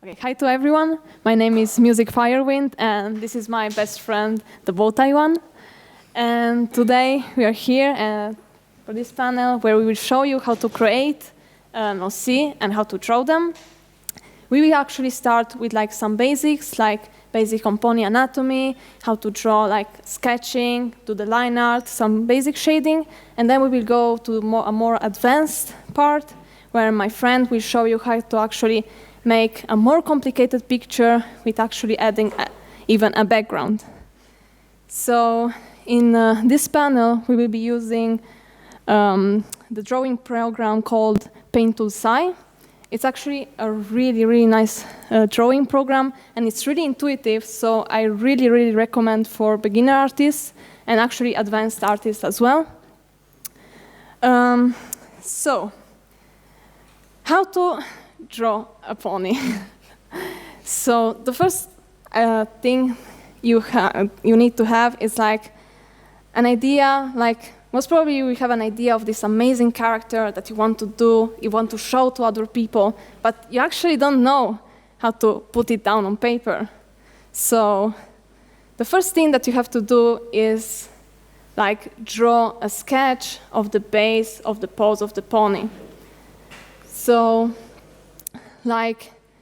Okay, hi to everyone. My name is MusicFireWind, and this is my best friend, TheBowtieOne. And today we are here for this panel where we will show you how to create an OC and how to draw them. We will actually start with some basics, like basic component anatomy, how to draw sketching, do the line art, some basic shading, and then we will go to a more advanced part where my friend will show you how to actually make a more complicated picture with actually adding even a background. So in this panel, we will be using the drawing program called Tool Sai. It's actually a really, really nice drawing program, and it's really intuitive, so I really, really recommend for beginner artists and actually advanced artists as well. So, how to draw a pony? So the first thing you need to have is an idea, most probably you have an idea of this amazing character that you want to do, you want to show to other people, but you actually don't know how to put it down on paper. So the first thing that you have to do is draw a sketch of the base of the pose of the pony. So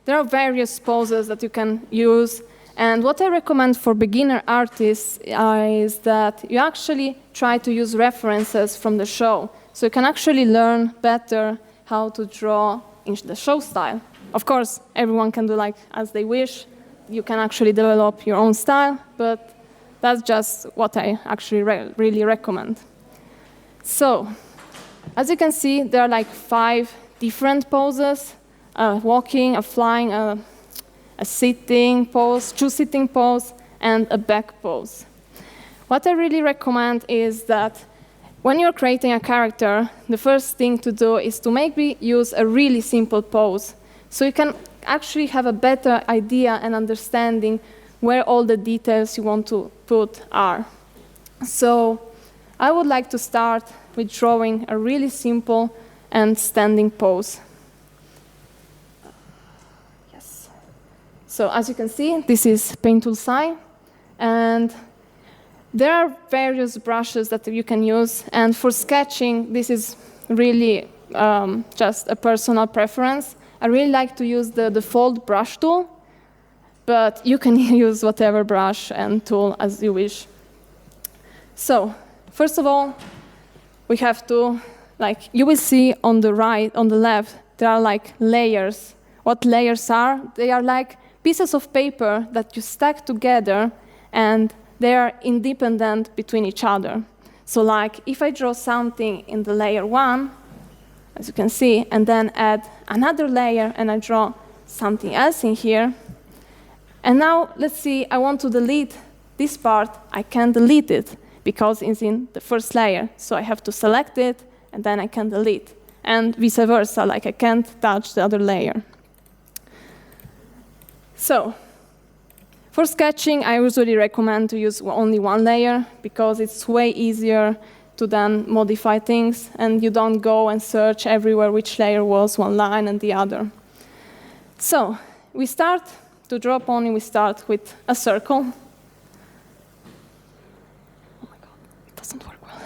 there are various poses that you can use, and what I recommend for beginner artists is that you actually try to use references from the show, so you can actually learn better how to draw in the show style. Of course, everyone can do as they wish. You can actually develop your own style, but that's just what I actually really recommend. So, as you can see, there are 5 different poses: a walking, a flying, a sitting pose, 2 sitting pose, and a back pose. What I really recommend is that when you're creating a character, the first thing to do is to maybe use a really simple pose, so you can actually have a better idea and understanding where all the details you want to put are. So I would like to start with drawing a really simple and standing pose. So as you can see, this is Tool Sai, and there are various brushes that you can use, and for sketching, this is really just a personal preference. I really like to use the default brush tool, but you can use whatever brush and tool as you wish. So first of all, we have to, you will see on the right, on the left, there are layers. What layers are? They are pieces of paper that you stack together, and they are independent between each other. So if I draw something in the layer 1, as you can see, and then add another layer, and I draw something else in here, and now let's see, I want to delete this part. I can't delete it because it's in the first layer, so I have to select it, and then I can delete, and vice versa, I can't touch the other layer. So, for sketching, I usually recommend to use only 1 layer because it's way easier to then modify things, and you don't go and search everywhere which layer was one line and the other. So, we start to draw a pony, we start with a circle. Oh my god, it doesn't work well.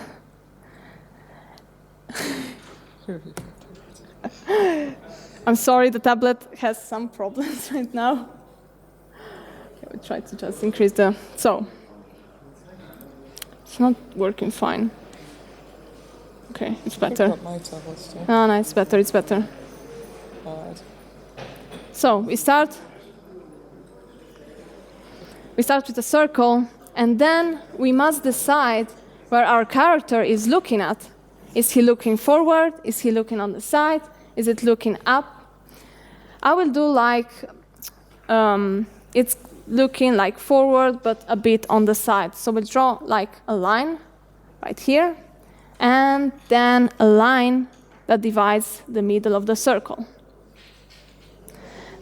I'm sorry, the tablet has some problems right now. We try to just increase the... So, it's not working fine. Okay, it's better. I've got my tablet still. Oh, no, it's better, it's better. All right. So, we start with a circle, and then we must decide where our character is looking at. Is he looking forward? Is he looking on the side? Is it looking up? I will do it's looking forward, but a bit on the side. So we'll draw a line right here, and then a line that divides the middle of the circle.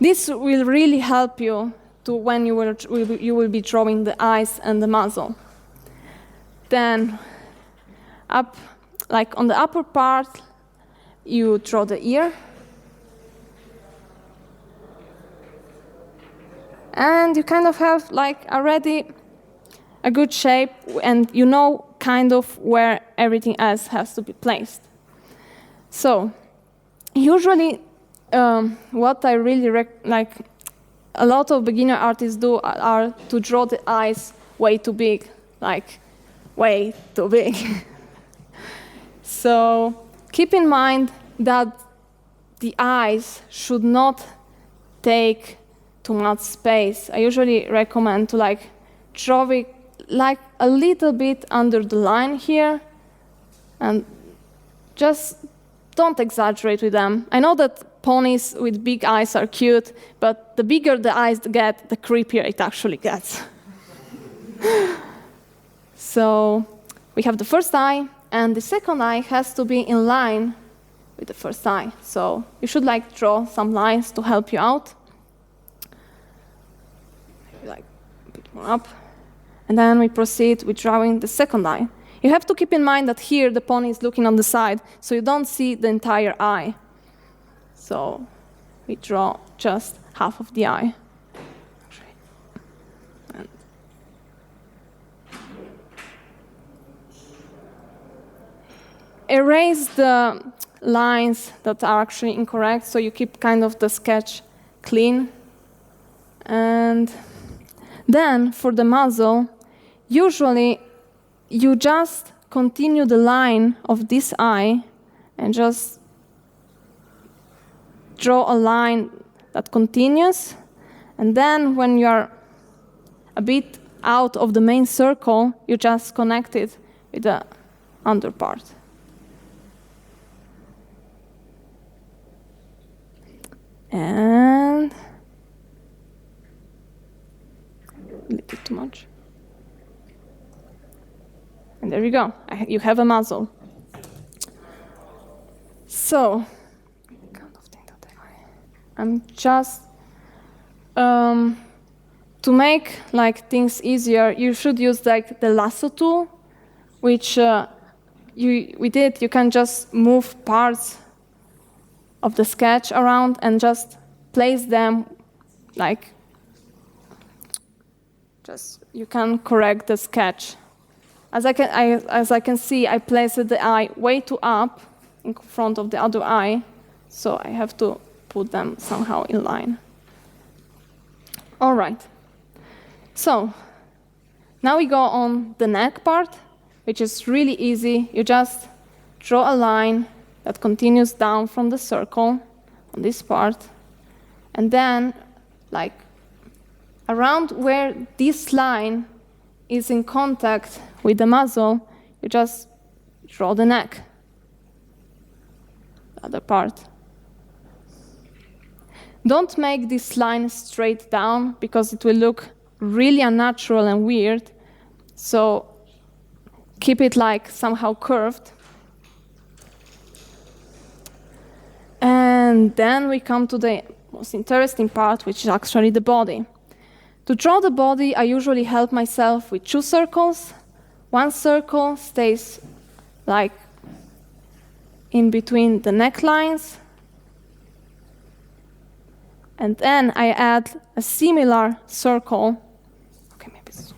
This will really help you to when you will be drawing the eyes and the muzzle. Then up, on the upper part, you draw the ear. And you kind of have like already a good shape, and you know kind of where everything else has to be placed. So usually what I really like a lot of beginner artists do are to draw the eyes way too big, like way too big. So keep in mind that the eyes should not take too much space. I usually recommend to like draw it like a little bit under the line here, and just don't exaggerate with them. I know that ponies with big eyes are cute, but the bigger the eyes get, the creepier it actually gets. So we have the first eye, and the second eye has to be in line with the first eye. So you should like draw some lines to help you out. Maybe like a bit more up. And then we proceed with drawing the second eye. You have to keep in mind that here the pony is looking on the side, so you don't see the entire eye. So we draw just half of the eye. And erase the lines that are actually incorrect, so you keep kind of the sketch clean. And then for the muzzle, usually you just continue the line of this eye and just draw a line that continues. And then when you are a bit out of the main circle, you just connect it with the under part. And a little too much. And there you go. You have a muzzle. So I'm just to make like things easier, you should use like the lasso tool, which with it you can just move parts of the sketch around and just place them like just you can correct the sketch. As I can see, I placed the eye way too up in front of the other eye, so I have to put them somehow in line. All right. So now we go on the neck part, which is really easy. You just draw a line that continues down from the circle on this part, and then like around where this line is in contact with the muzzle, you just draw the neck, the other part. Don't make this line straight down because it will look really unnatural and weird. So keep it like somehow curved. And then we come to the most interesting part, which is actually the body. To draw the body, I usually help myself with 2 circles. One circle stays like in between the necklines. And then I add a similar circle. Okay, maybe it's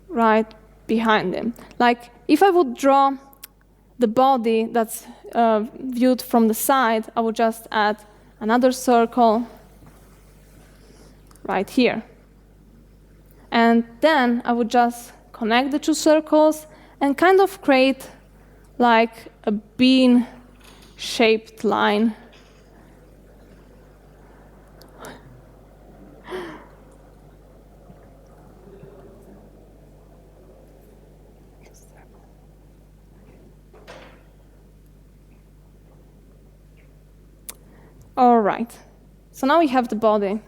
right behind him. Like if I would draw the body that's viewed from the side, I would just add another circle right here. And then I would just connect the 2 circles and kind of create like a bean-shaped line. All right, so now we have the body.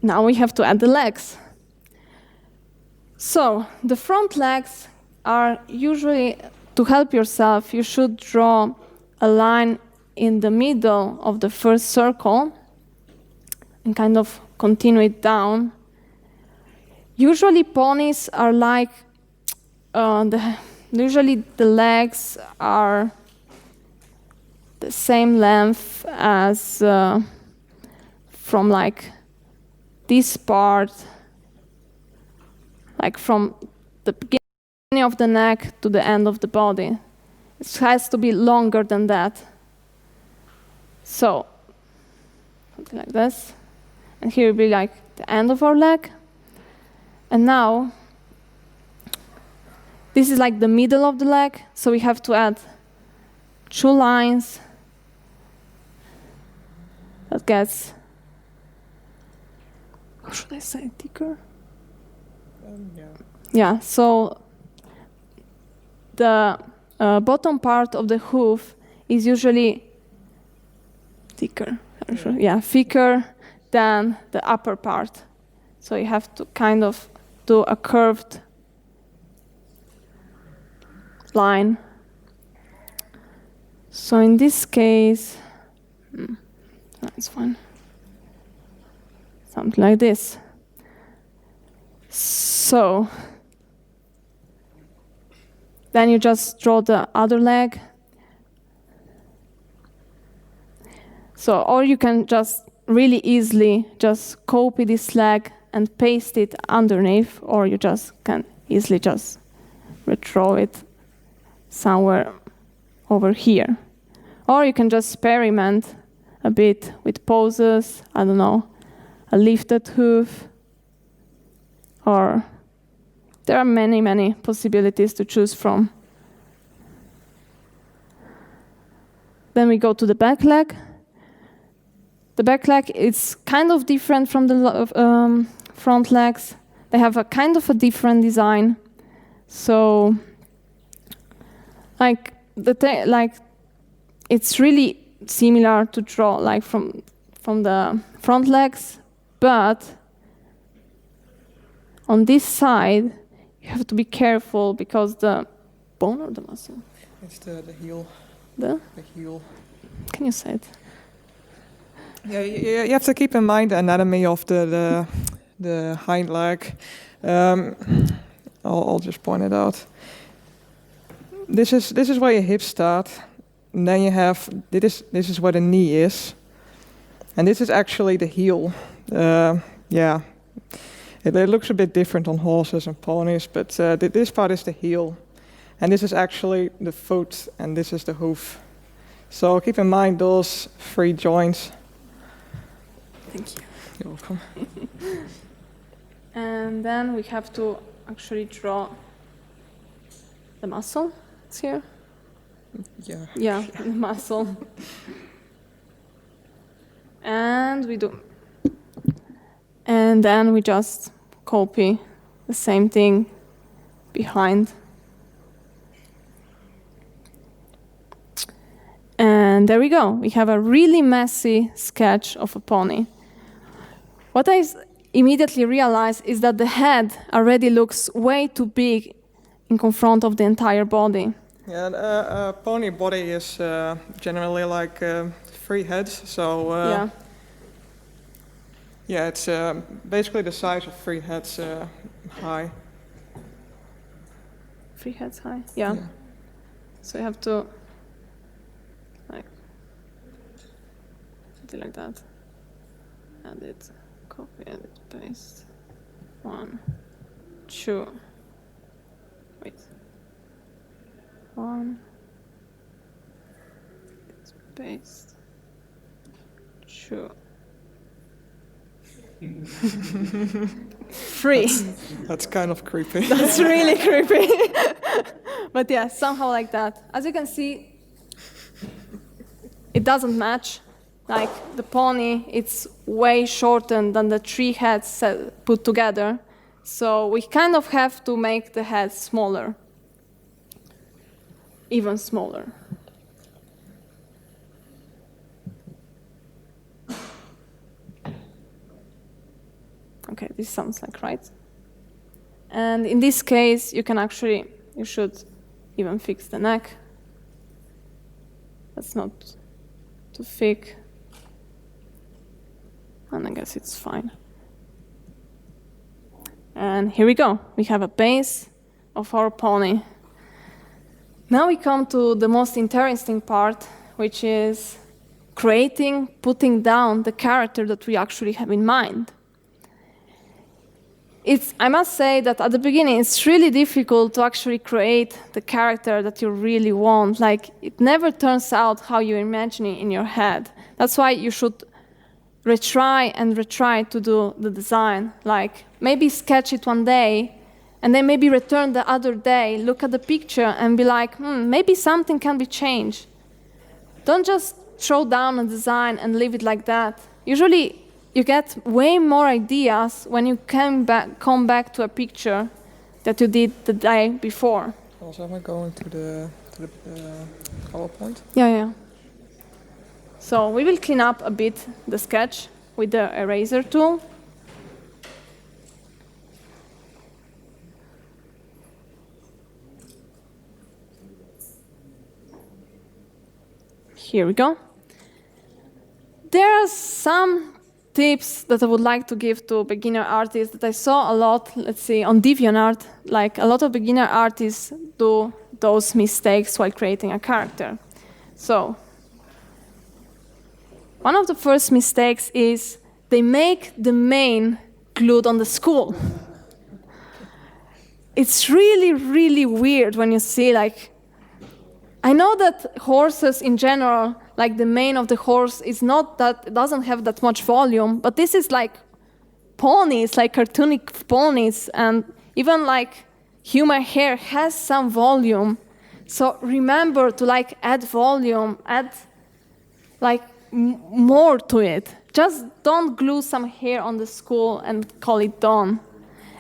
Now we have to add the legs. So the front legs are usually, to help yourself, you should draw a line in the middle of the first circle and kind of continue it down. Usually ponies are like, usually the legs are the same length as from like this part, like from the beginning of the neck to the end of the body. It has to be longer than that. So, something like this. And here will be like the end of our leg. And now, this is like the middle of the leg, so we have to add 2 lines. That gets, how should I say, thicker? Yeah. Yeah, so the bottom part of the hoof is usually thicker. Yeah, thicker than the upper part. So you have to kind of do a curved line. So in this case, that's fine. Something like this. So then you just draw the other leg. So, or you can just really easily just copy this leg and paste it underneath, or you just can easily just redraw it somewhere over here. Or you can just experiment a bit with poses, I don't know, a lifted hoof, or there are many, many possibilities to choose from. Then we go to the back leg. The back leg is kind of different from the front legs. They have a kind of a different design. So, like it's really similar to draw like from the front legs, but on this side you have to be careful because the bone or the muscle? It's the heel. The heel. Can you say it? Yeah, you have to keep in mind the anatomy of the hind leg. I'll just point it out. This is where your hips start, and then you have this is where the knee is, and this is actually the heel. Yeah, it looks a bit different on horses and ponies, but this part is the heel, and this is actually the foot, and this is the hoof. So keep in mind those 3 joints. Thank you. You're welcome. And then we have to actually draw the muscle. It's here. Yeah. Yeah, the muscle. And we do. And then we just copy the same thing behind. And there we go. We have a really messy sketch of a pony. What I immediately realized is that the head already looks way too big in confront of the entire body. Yeah, a pony body is generally like 3 heads, so yeah, it's basically the size of 3 heads high. 3 heads high, yeah. So you have to like something like that. Add it, copy, edit, paste. 1, 2. Wait. 1. Paste. 2. 3. That's kind of creepy. That's really creepy. But yeah, somehow like that. As you can see, it doesn't match. Like the pony, it's way shorter than the 3 heads put together. So we kind of have to make the head smaller. Even smaller. Okay, this sounds like right. And in this case, you should even fix the neck. That's not too thick. And I guess it's fine. And here we go. We have a base of our pony. Now we come to the most interesting part, which is creating, putting down the character that we actually have in mind. I must say that at the beginning, it's really difficult to actually create the character that you really want. Like, it never turns out how you imagine it in your head. That's why you should retry and retry to do the design. Like, maybe sketch it one day, and then maybe return the other day, look at the picture, and be like, maybe something can be changed. Don't just throw down a design and leave it like that. Usually, you get way more ideas when you come back to a picture that you did the day before. Also, am I going to the PowerPoint? Yeah. So we will clean up a bit the sketch with the eraser tool. Here we go. There are some tips that I would like to give to beginner artists that I saw a lot, let's see, on DeviantArt. Like, a lot of beginner artists do those mistakes while creating a character. So, one of the first mistakes is they make the main glued on the skull. It's really, really weird when you see, like, I know that horses in general, like the mane of the horse is not that, it doesn't have that much volume, but this is like ponies, like cartoonic ponies, and even like human hair has some volume. So remember to like add volume, add like more to it. Just don't glue some hair on the skull and call it done.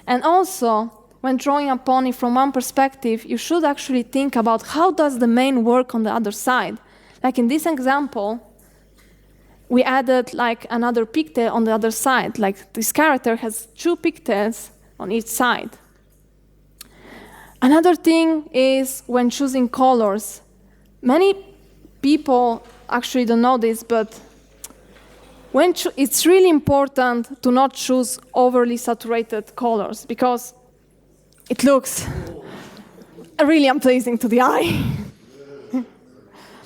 And also, when drawing a pony from one perspective, you should actually think about how does the mane work on the other side. Like in this example, we added like another pigtail on the other side. Like this character has 2 pigtails on each side. Another thing is when choosing colors. Many people actually don't know this, but it's really important to not choose overly saturated colors because it looks really unpleasing to the eye.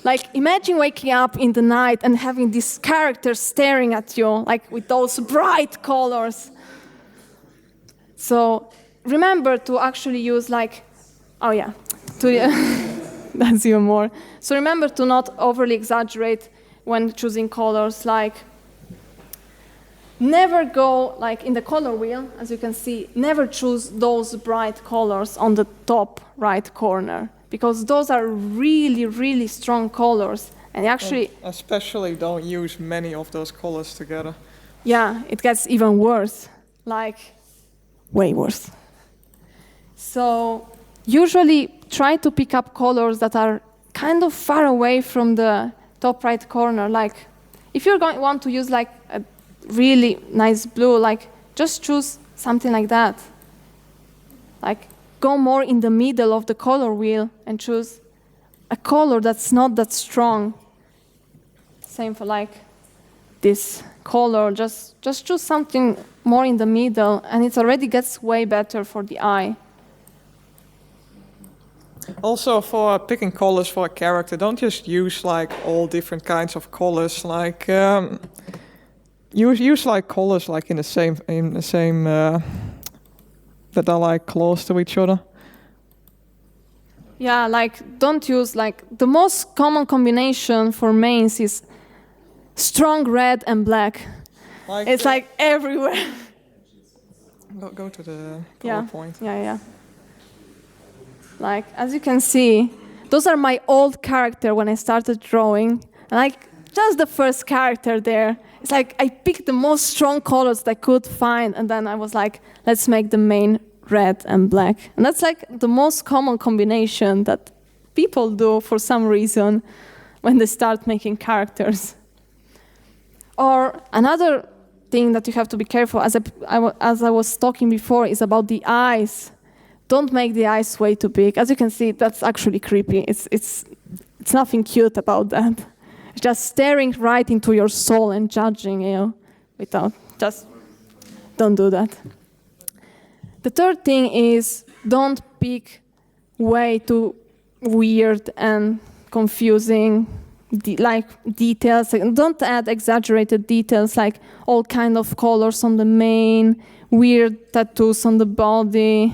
Like, imagine waking up in the night and having this character staring at you, like with those bright colors. So remember to actually use like, that's even more. So remember to not overly exaggerate when choosing colors. Like, never go, like in the color wheel, as you can see, never choose those bright colors on the top right corner, because those are really, really strong colors. And actually... especially don't use many of those colors together. Yeah, it gets even worse, like way worse. So usually try to pick up colors that are kind of far away from the top right corner. Like, if you're want to use like a really nice blue, like just choose something like that. Like go more in the middle of the color wheel and choose a color that's not that strong. Same for like this color, just choose something more in the middle and it already gets way better for the eye. Also, for picking colors for a character, don't just use like all different kinds of colors. Like use like colors like in the same that are like close to each other. Yeah, like don't use like the most common combination for mains is strong red and black. Like it's like everywhere. Go to the PowerPoint. Yeah. Like, as you can see, those are my old character when I started drawing. Like, just the first character there. It's like I picked the most strong colors that I could find, and then I was like, let's make the main red and black. And that's like the most common combination that people do for some reason when they start making characters. Or another thing that you have to be careful, as I was talking before, is about the eyes. Don't make the eyes way too big. As you can see, that's actually creepy. It's nothing cute about that. It's just staring right into your soul and judging you just don't do that. The third thing is don't pick way too weird and confusing like details. Don't add exaggerated details like all kind of colors on the mane, weird tattoos on the body,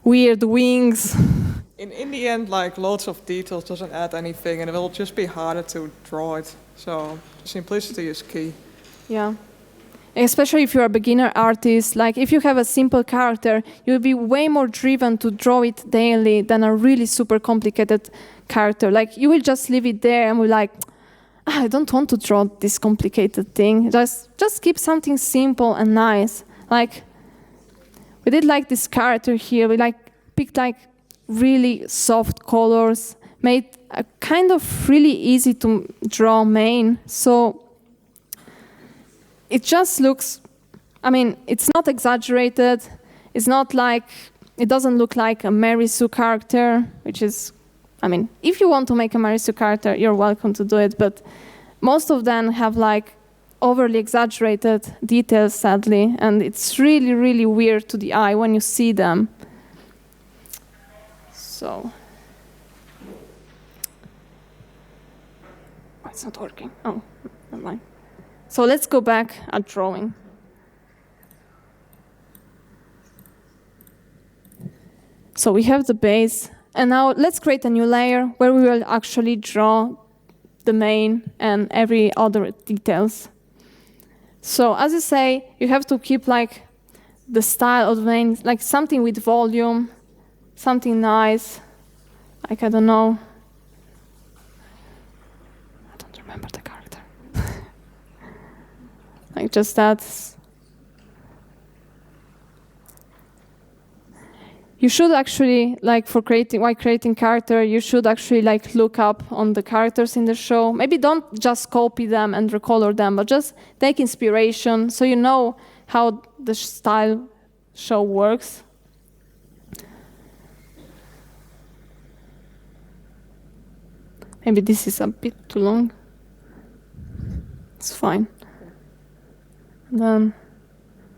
weird wings. In the end, like lots of details doesn't add anything, and it will just be harder to draw it. So simplicity is key. Yeah. Especially if you're a beginner artist, like if you have a simple character, you'll be way more driven to draw it daily than a really super complicated character. Like you will just leave it there and be like, I don't want to draw this complicated thing. Just keep something simple and nice. Like we did like this character here. We like picked like really soft colors, made a kind of really easy to draw mane. So it just looks, I mean, it's not exaggerated. It's not like, it doesn't look like a Mary Sue character, which is, I mean, if you want to make a Mary Sue character, you're welcome to do it. But most of them have like overly exaggerated details, sadly. And it's really, really weird to the eye when you see them. So, oh, it's not working. Oh, never mind. So let's go back at drawing. So we have the base, and now let's create a new layer where we will actually draw the mane and every other details. So as you say, you have to keep like the style of the mane, like something with volume, something nice, like I don't know. I don't remember the character. Like just that. You should actually, like while creating character, you should actually like look up on the characters in the show. Maybe don't just copy them and recolor them, but just take inspiration so you know how the style show works. Maybe this is a bit too long. It's fine. Then,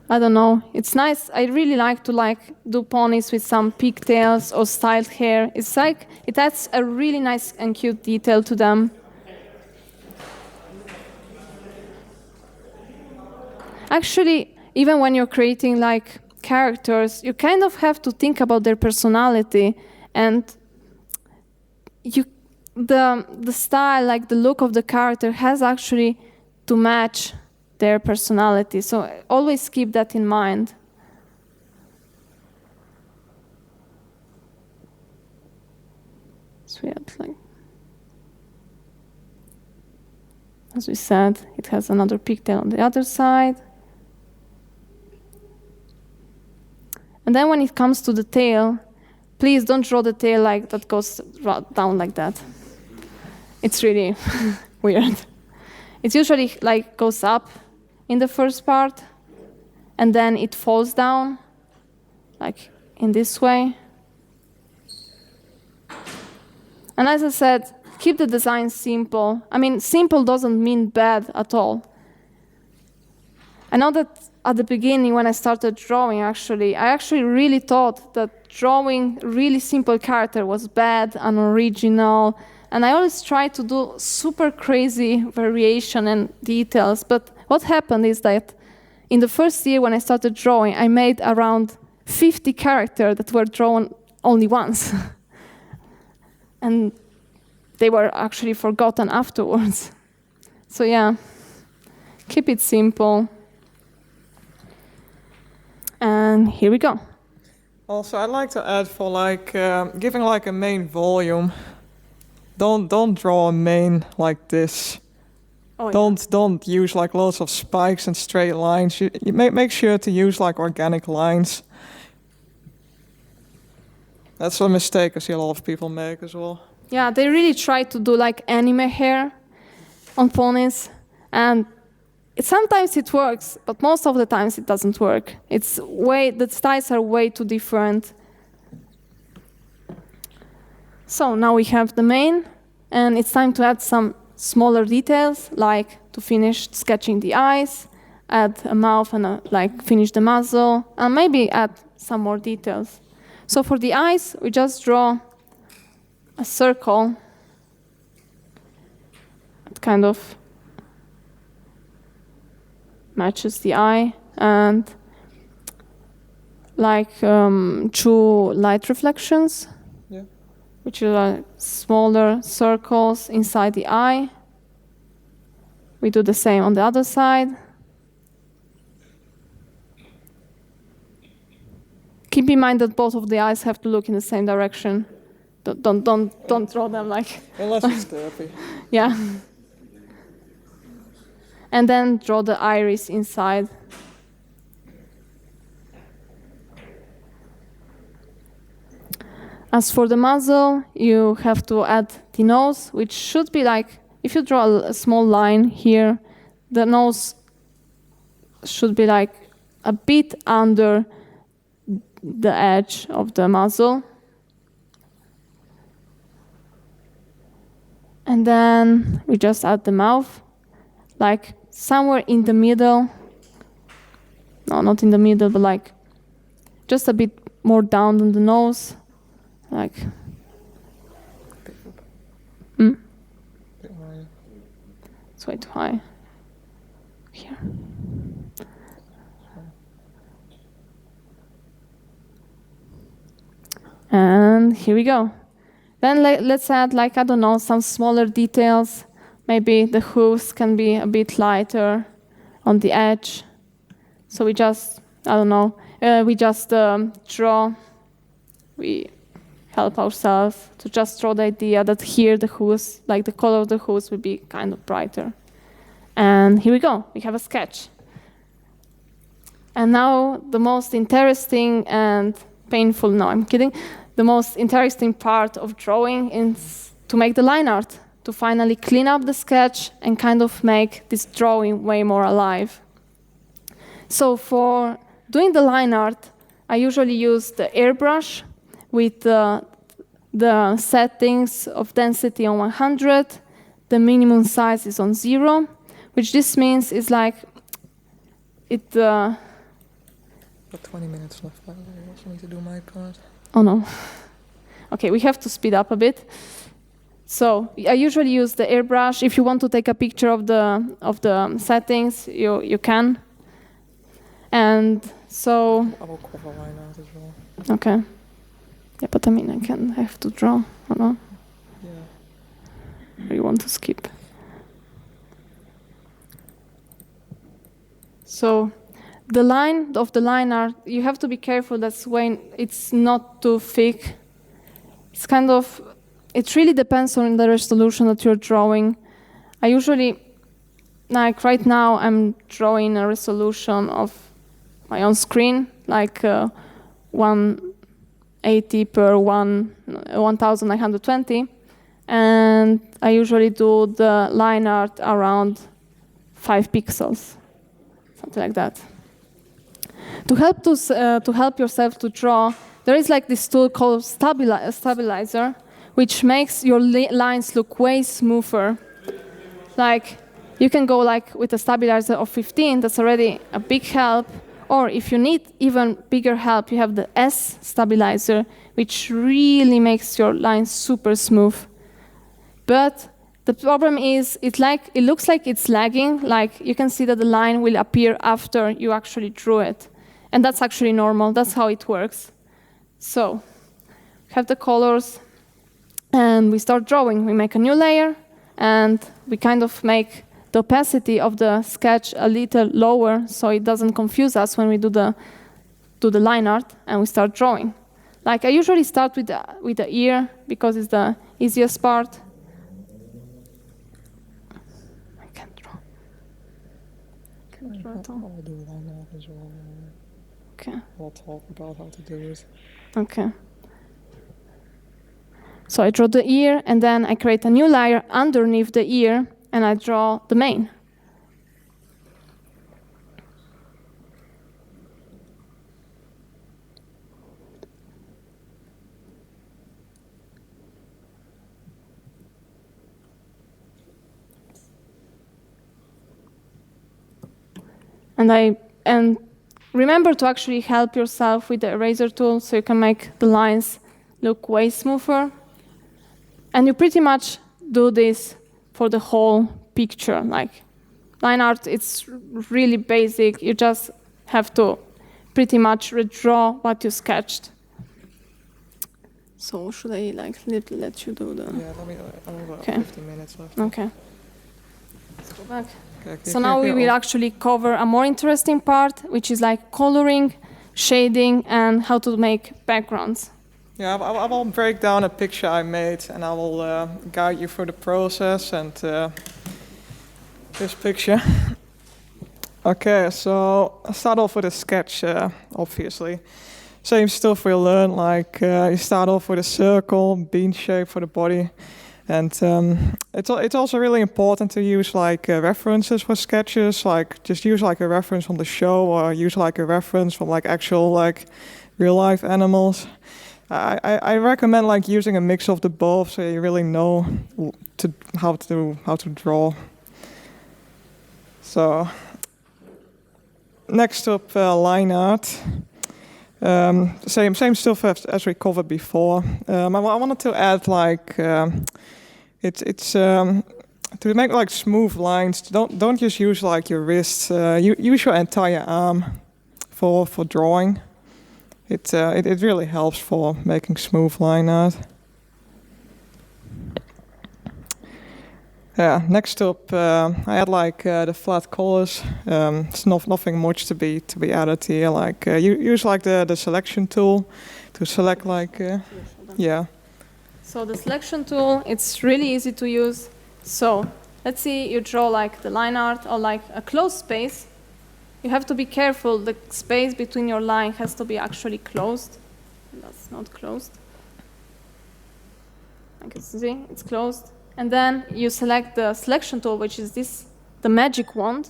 I don't know, it's nice. I really like to do ponies with some pigtails or styled hair. It's like, it adds a really nice and cute detail to them. Actually, even when you're creating like characters, you kind of have to think about their personality, and the style, like the look of the character has actually to match their personality. So always keep that in mind. So as we said, it has another pigtail on the other side. And then when it comes to the tail, please don't draw the tail like that goes down like that. It's really weird. It usually like goes up in the first part, and then it falls down, like in this way. And as I said, keep the design simple. I mean, simple doesn't mean bad at all. I know that at the beginning when I started drawing, I actually really thought that drawing really simple character was bad and unoriginal, and I always tried to do super crazy variation and details, but what happened is that in the first year when I started drawing, I made around 50 characters that were drawn only once. And they were actually forgotten afterwards. So yeah, keep it simple. And here we go. Also, I'd like to add for like giving like a main volume. Don't draw a mane like this. Oh, Don't use like lots of spikes and straight lines. You make sure to use like organic lines. That's a mistake I see a lot of people make as well. Yeah, they really try to do like anime hair on ponies, and sometimes it works, but most of the times it doesn't work. The styles are way too different. So now we have the mane, and it's time to add some smaller details, like to finish sketching the eyes, add a mouth and finish the muzzle, and maybe add some more details. So for the eyes, we just draw a circle kind of matches the eye, and like true light reflections, which are like smaller circles inside the eye. We do the same on the other side. Keep in mind that both of the eyes have to look in the same direction. Don't draw them like. Unless it's therapy. Yeah. And then draw the iris inside. As for the muzzle, you have to add the nose, which should be like, if you draw a small line here, the nose should be like a bit under the edge of the muzzle. And then we just add the mouth, like somewhere in the middle. No, not in the middle, but like just a bit more down than the nose. Like, it's way too high. Here. And here we go. Then let's add, like, I don't know, some smaller details. Maybe the hooves can be a bit lighter on the edge. So we just, I don't know, we just draw. We help ourselves to just draw the idea that here the hooves, like the color of the hooves, will be kind of brighter. And here we go. We have a sketch. And now the most interesting and painful, no, I'm kidding. The most interesting part of drawing is to make the line art, to finally clean up the sketch and kind of make this drawing way more alive. So for doing the line art, I usually use the airbrush with the settings of density on 100, the minimum size is on 0, which this means is like it. Got 20 minutes left, by the way. I also need to do my part. Oh no. Okay, we have to speed up a bit. So I usually use the airbrush. If you want to take a picture of the settings, you can. And so. I will cover line art as well. Okay. Yeah, but I mean, I have to draw, or no? Yeah. Or you want to skip? So the line of the line art, you have to be careful that when it's not too thick. It's kind of, it really depends on the resolution that you're drawing. I usually, like right now, I'm drawing a resolution of my own screen, like 180 per 1920, and I usually do the line art around 5 pixels, something like that. To help yourself to draw, there is like this tool called stabilizer, which makes your lines look way smoother. Like you can go like with a stabilizer of 15, that's already a big help. Or if you need even bigger help, you have the S stabilizer, which really makes your lines super smooth. But the problem is, it looks like it's lagging. Like you can see that the line will appear after you actually drew it. And that's actually normal. That's how it works. So we have the colors, and we start drawing. We make a new layer, and we kind of make the opacity of the sketch a little lower so it doesn't confuse us when we do the line art, and we start drawing. Like I usually start with the ear because it's the easiest part. I can't draw. Can't draw at all. I'll do line art as well. Okay. I'll talk about how to do it. Okay. So I draw the ear, and then I create a new layer underneath the ear, and I draw the mane. And remember to actually help yourself with the eraser tool so you can make the lines look way smoother. And you pretty much do this for the whole picture. Like line art, it's really basic. You just have to pretty much redraw what you sketched. So should I like let you do the? Yeah, let me. I have about Okay. 15 minutes left. Okay. Let's go back. Okay, So now we will actually cover a more interesting part, which is like coloring, shading, and how to make backgrounds. Yeah, I will break down a picture I made, and I will guide you through the process and this picture. Okay, so I start off with a sketch, obviously. Same stuff we learned, like you start off with a circle, bean shape for the body. And it's also really important to use like references for sketches, like just use like a reference from the show or use like a reference from like actual like real life animals. I recommend like using a mix of the both so you really know how to draw. So next up, line art. Same stuff as we covered before. I wanted to add like it's to make like smooth lines. Don't just use like your wrist. Use your entire arm for drawing. It really helps for making smooth line art. Yeah. Next up, I had like the flat colors. It's nothing much to be added here. Like you use like the selection tool to select like yeah. So the selection tool, it's really easy to use. So let's see you draw like the line art or like a closed space. You have to be careful. The space between your line has to be actually closed. That's not closed. I can see it's closed. And then you select the selection tool, which is the magic wand,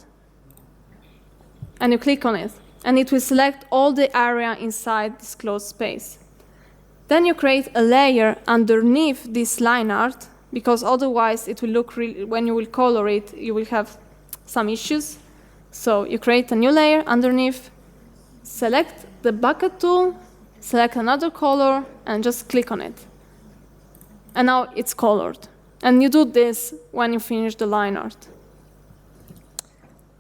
and you click on it. And it will select all the area inside this closed space. Then you create a layer underneath this line art, because otherwise it will look really, when you will color it, you will have some issues. So you create a new layer underneath, select the bucket tool, select another color, and just click on it. And now it's colored. And you do this when you finish the line art.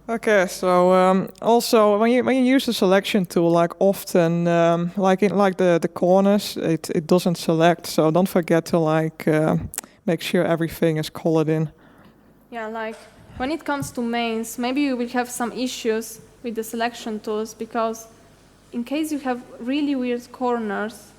Okay, so also when you use the selection tool, like often, like in like the corners, it doesn't select. So don't forget to like make sure everything is colored in. Yeah, like when it comes to mains, maybe you will have some issues with the selection tools because in case you have really weird corners,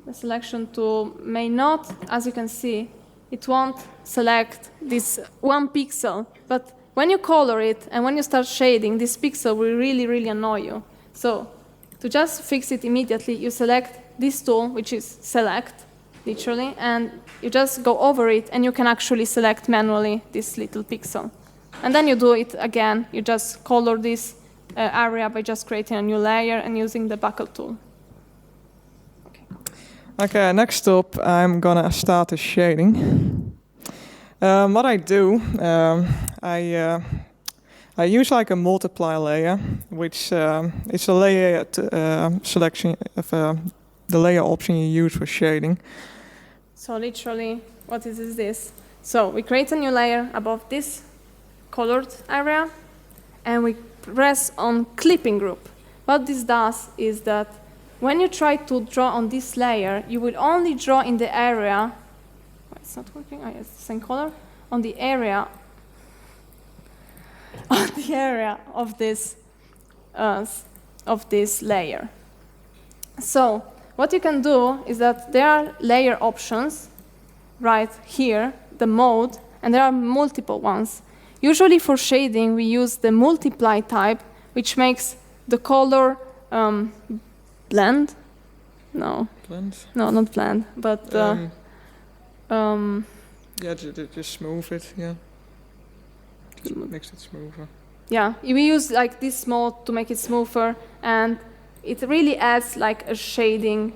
the selection tool may not, as you can see, it won't select this 1 pixel. But when you color it and when you start shading, this pixel will really, really annoy you. So to just fix it immediately, you select this tool, which is select, literally, and you just go over it and you can actually select manually this little pixel. And then you do it again. You just color this area by just creating a new layer and using the bucket tool. Okay, next up, I'm gonna start the shading. What I do, I use like a multiply layer, which is a layer selection of the layer option you use for shading. So literally, what is this? So we create a new layer above this colored area, and we press on clipping group. What this does is that when you try to draw on this layer, you will only draw in the area. It's not working. Oh, it's the same color. On the area of this layer. So what you can do is that there are layer options right here, the mode, and there are multiple ones. Usually for shading, we use the multiply type, which makes the color blend? No. Blend? No, not blend, but yeah, just smooth it. Yeah, just makes it smoother. Yeah, we use like this mode to make it smoother, and it really adds like a shading.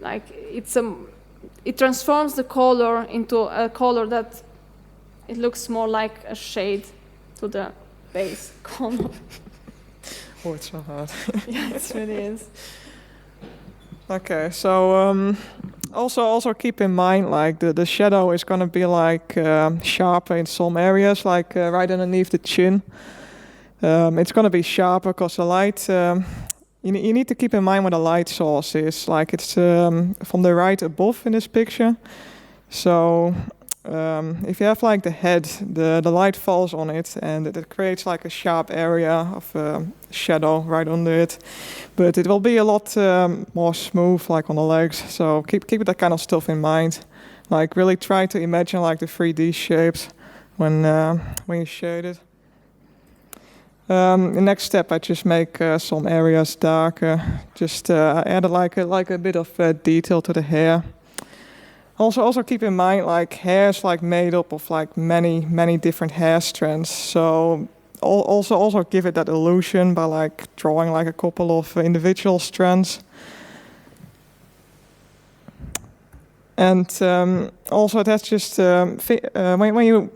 Like it transforms the color into a color that it looks more like a shade to the base color. Oh, it's so hard. Yeah, it really is. Okay, so Also keep in mind, like the shadow is going to be like sharper in some areas, like right underneath the chin. It's going to be sharper because the light. You need to keep in mind where the light source is. Like it's from the right above in this picture. So if you have like the head, the light falls on it, and it creates like a sharp area of shadow right under it. But it will be a lot more smooth, like on the legs. So keep that kind of stuff in mind. Like really try to imagine like the 3D shapes when you shade it. The next step, I just make some areas darker. Just add like a bit of detail to the hair. Also keep in mind, like hair is like made up of like many different hair strands. So also give it that illusion by like drawing like a couple of individual strands. And also that's just when you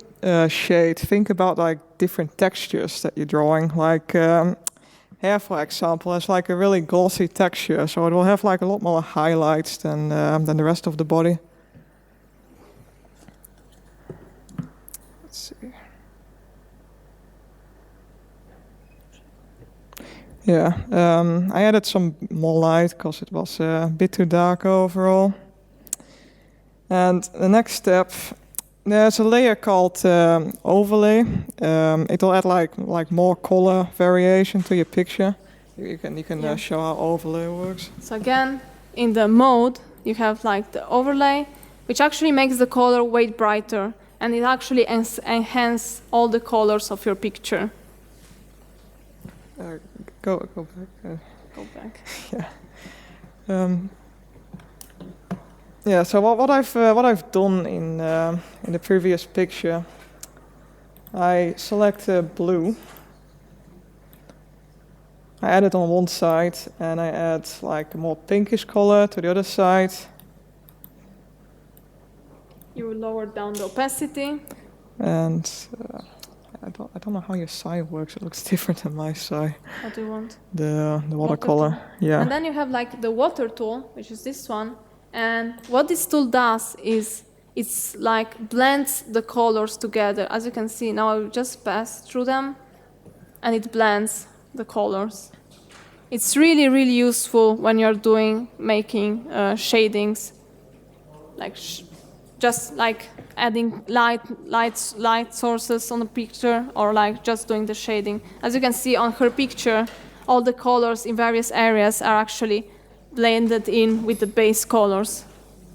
shade, think about like different textures that you're drawing. Like hair, for example, has like a really glossy texture, so it will have like a lot more highlights than the rest of the body. Let's see. Yeah, I added some more light because it was a bit too dark overall. And the next step, there's a layer called overlay. It'll add like more color variation to your picture. You can show how overlay works. So again, in the mode, you have like the overlay, which actually makes the color way brighter, and it actually enhances all the colors of your picture. Go back. Go back. Yeah. Yeah. So what I've done in the previous picture, I select blue. I add it on one side, and I add like a more pinkish color to the other side. You will lower down the opacity. And I don't know how your Sai works. It looks different than my Sai. What do you want? The watercolor. Yeah. And then you have like the water tool, which is this one. And what this tool does is it's like blends the colors together. As you can see, now I just pass through them, and it blends the colors. It's really useful when you're making shadings, like just like adding light sources on the picture, or like just doing the shading. As you can see on her picture, all the colors in various areas are actually blended in with the base colors.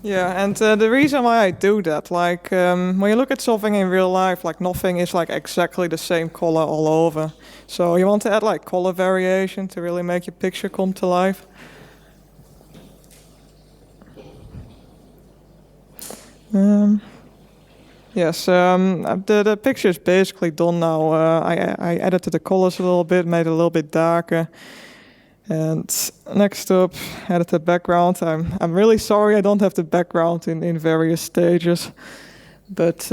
Yeah, and the reason why I do that, like when you look at something in real life, like nothing is like exactly the same color all over. So you want to add like color variation to really make your picture come to life. Yes, the picture is basically done now. I edited the colors a little bit, made it a little bit darker. And next up, added the background. I'm really sorry I don't have the background in various stages, but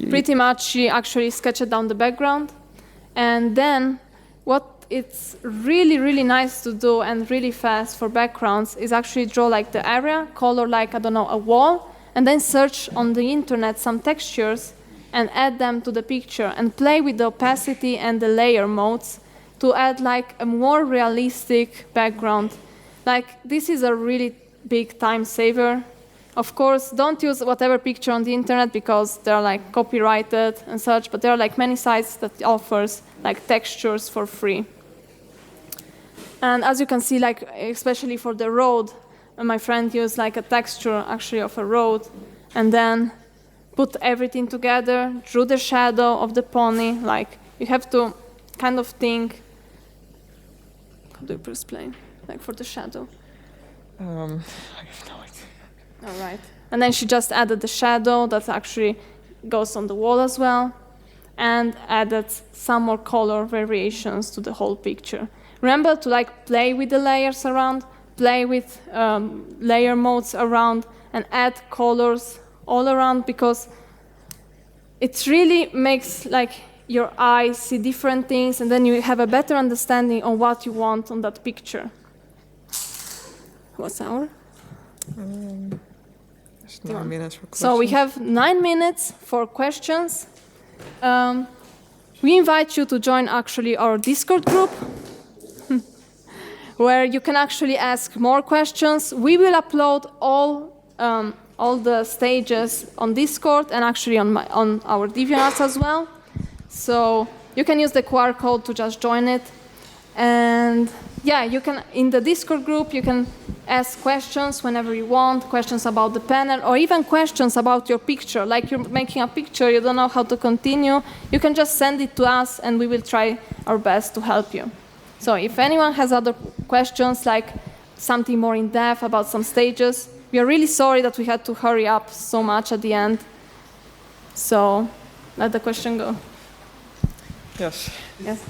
pretty much she actually sketched down the background, and then what it's really nice to do and really fast for backgrounds is actually draw like the area, color like, I don't know, a wall, and then search on the internet some textures and add them to the picture and play with the opacity and the layer modes to add like a more realistic background. Like this is a really big time saver. Of course, don't use whatever picture on the internet because they're like copyrighted and such, but there are like many sites that offers like textures for free. And as you can see, like especially for the road, my friend used like a texture actually of a road, and then put everything together, drew the shadow of the pony. Like you have to kind of think. How do you explain? Like for the shadow. I have no idea. All right. And then she just added the shadow that actually goes on the wall as well, and added some more color variations to the whole picture. Remember to like play with the layers around, play with layer modes around, and add colors all around, because it really makes like your eyes see different things, and then you have a better understanding on what you want on that picture. What's our? It's 9 minutes for questions. So we have 9 minutes for questions. We invite you to join actually our Discord group, where you can actually ask more questions. We will upload all the stages on Discord and actually on our DeviantArt as well. So you can use the QR code to just join it. And yeah, you can, in the Discord group, you can ask questions whenever you want, questions about the panel, or even questions about your picture. Like you're making a picture, you don't know how to continue, you can just send it to us and we will try our best to help you. So if anyone has other questions, like something more in depth about some stages, we are really sorry that we had to hurry up so much at the end. So let the question go. Yes. Yes.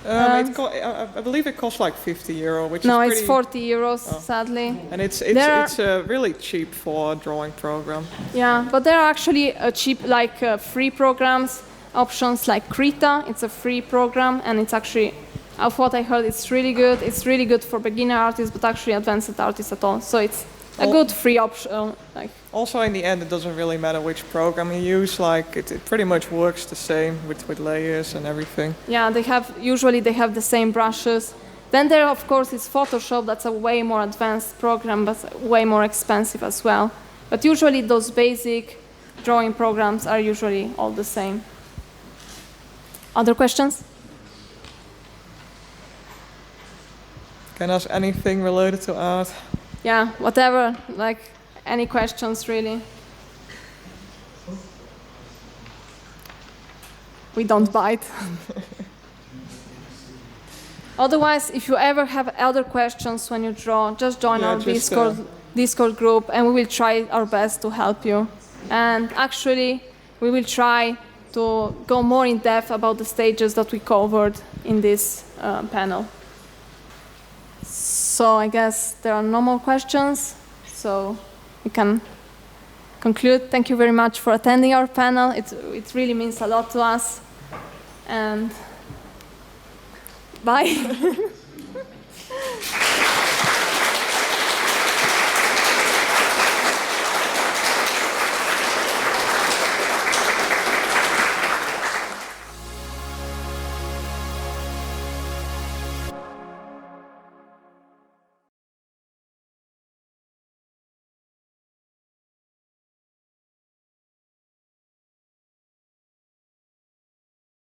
I believe it costs like €50, which no, is it's €40, sadly. And it's really cheap for a drawing program. Yeah, but there are actually cheap, like free programs, options like Krita. It's a free program, and it's actually, of what I heard, it's really good. It's really good for beginner artists, but actually advanced artists at all. So it's a good free option. Also, in the end, it doesn't really matter which program you use. Like it pretty much works the same with layers and everything. Yeah, usually they have the same brushes. Then there, of course, is Photoshop. That's a way more advanced program, but way more expensive as well. But usually those basic drawing programs are usually all the same. Other questions? Can I ask anything related to art? Yeah, whatever, like any questions really. We don't bite. Otherwise, if you ever have other questions when you draw, just join our Discord group and we will try our best to help you. And actually, we will try to go more in depth about the stages that we covered in this panel. So I guess there are no more questions, so we can conclude. Thank you very much for attending our panel. It really means a lot to us. And bye.